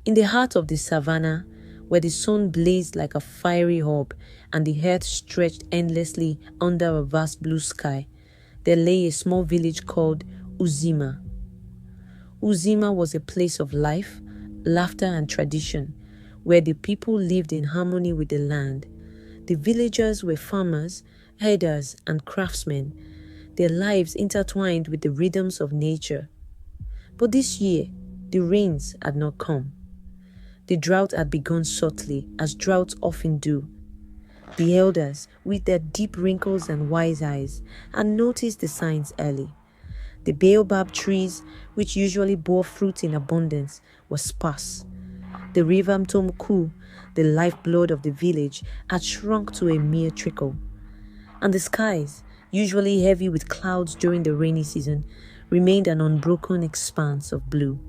In the heart of the savannah, where the sun blazed like a fiery orb and the earth stretched endlessly under a vast blue sky, there lay a small village called Uzima. Uzima was a place of life, laughter, and tradition, where the people lived in harmony with the land. The villagers were farmers, herders, and craftsmen, their lives intertwined with the rhythms of nature. But this year, the rains had not come. The drought had begun subtly, as droughts often do. The elders, with their deep wrinkles and wise eyes, had noticed the signs early. The baobab trees, which usually bore fruit in abundance, were sparse. The river Mtomku, the lifeblood of the village, had shrunk to a mere trickle. And the skies, usually heavy with clouds during the rainy season, remained an unbroken expanse of blue.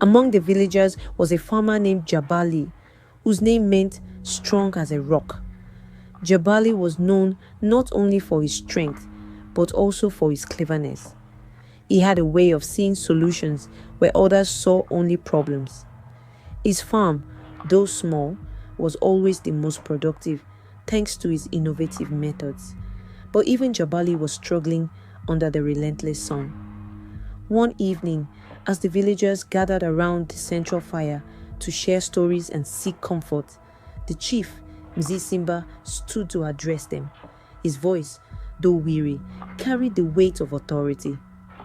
Among the villagers was a farmer named Jabali, whose name meant strong as a rock. Jabali was known not only for his strength, but also for his cleverness. He had a way of seeing solutions where others saw only problems. His farm, though small, was always the most productive, thanks to his innovative methods. But even Jabali was struggling under the relentless sun. One evening, as the villagers gathered around the central fire to share stories and seek comfort, the chief, Mzi Simba, stood to address them. His voice, though weary, carried the weight of authority.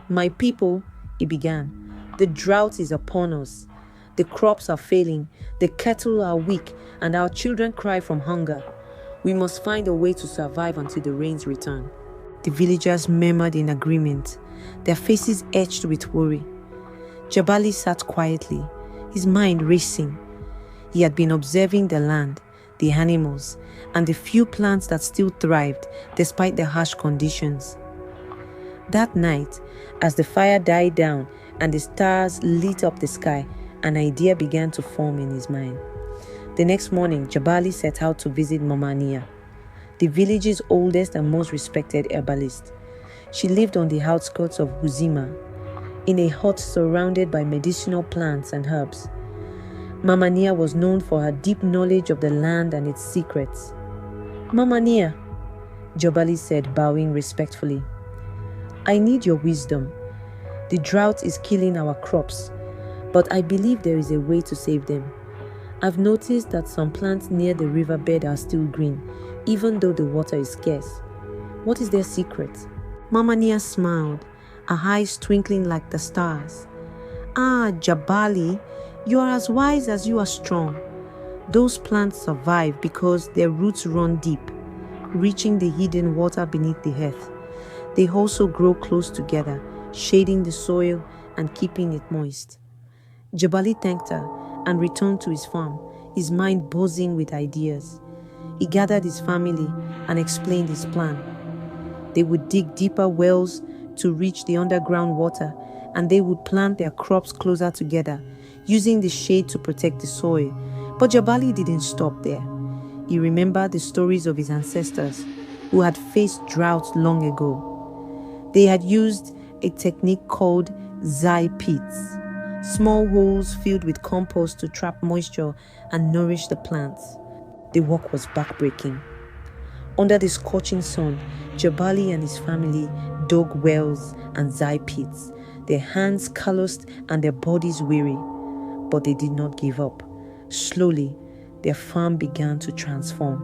"My people," he began, "the drought is upon us. The crops are failing, the cattle are weak, and our children cry from hunger. We must find a way to survive until the rains return." The villagers murmured in agreement, their faces etched with worry. Jabali sat quietly, his mind racing. He had been observing the land, the animals, and the few plants that still thrived despite the harsh conditions. That night, as the fire died down and the stars lit up the sky, an idea began to form in his mind. The next morning, Jabali set out to visit Mama Nia, the village's oldest and most respected herbalist. She lived on the outskirts of Uzima, in a hut surrounded by medicinal plants and herbs. Mama Nia was known for her deep knowledge of the land and its secrets. "Mama Nia," Jabali said, bowing respectfully, "I need your wisdom. The drought is killing our crops, but I believe there is a way to save them. I've noticed that some plants near the riverbed are still green, even though the water is scarce. What is their secret?" Mama Nia smiled, her eyes twinkling like the stars. "Ah, Jabali, you are as wise as you are strong. Those plants survive because their roots run deep, reaching the hidden water beneath the earth. They also grow close together, shading the soil and keeping it moist." Jabali thanked her and returned to his farm, his mind buzzing with ideas. He gathered his family and explained his plan. They would dig deeper wells to reach the underground water, and they would plant their crops closer together, using the shade to protect the soil. But Jabali didn't stop there. He remembered the stories of his ancestors who had faced droughts long ago. They had used a technique called zai pits, small holes filled with compost to trap moisture and nourish the plants. The work was backbreaking. Under the scorching sun, Jabali and his family dug wells and zai pits, their hands calloused and their bodies weary. But they did not give up. Slowly, their farm began to transform.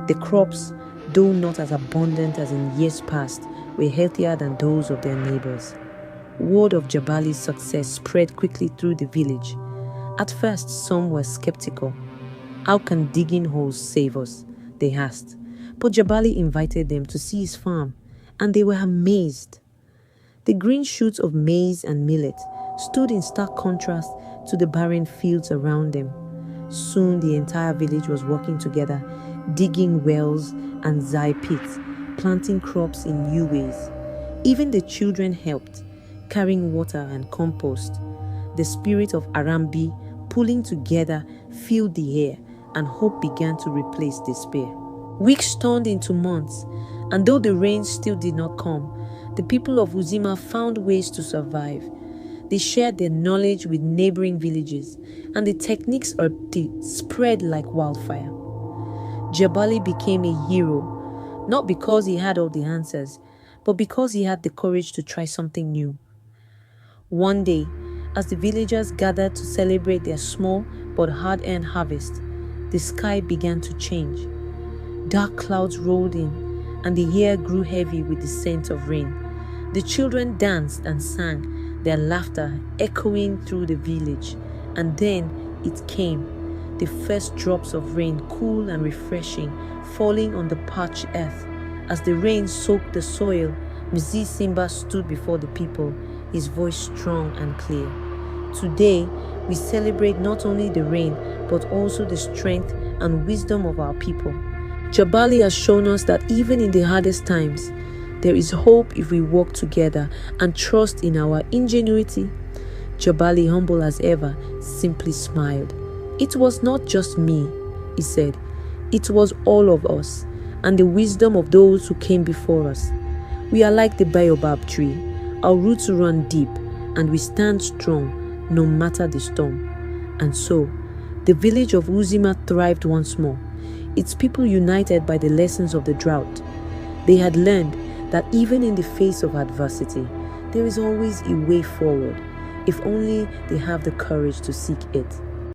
The crops, though not as abundant as in years past, were healthier than those of their neighbors. Word of Jabali's success spread quickly through the village. At first, some were skeptical. "How can digging holes save us?" they asked. But Jabali invited them to see his farm, and they were amazed. The green shoots of maize and millet stood in stark contrast to the barren fields around them. Soon the entire village was working together, digging wells and zai pits, planting crops in new ways. Even the children helped, carrying water and compost. The spirit of Arambi, pulling together, filled the air, and hope began to replace despair. Weeks turned into months, and though the rains still did not come, the people of Uzima found ways to survive. They shared their knowledge with neighboring villages, and the techniques of they spread like wildfire. Jabali became a hero, not because he had all the answers, but because he had the courage to try something new. One day, as the villagers gathered to celebrate their small but hard-earned harvest, the sky began to change. Dark clouds rolled in, and the air grew heavy with the scent of rain. The children danced and sang, their laughter echoing through the village. And then it came, the first drops of rain, cool and refreshing, falling on the parched earth. As the rain soaked the soil, Mzee Simba stood before the people, his voice strong and clear. Today, we celebrate not only the rain, but also the strength and wisdom of our people. Jabali has shown us that even in the hardest times, there is hope if we work together and trust in our ingenuity. Jabali, humble as ever, simply smiled. It was not just me, he said. It was all of us, and the wisdom of those who came before us. We are like the baobab tree. Our roots run deep, and we stand strong no matter the storm. And so, the village of Uzima thrived once more, its people united by the lessons of the drought. They had learned that even in the face of adversity, there is always a way forward, if only they have the courage to seek it.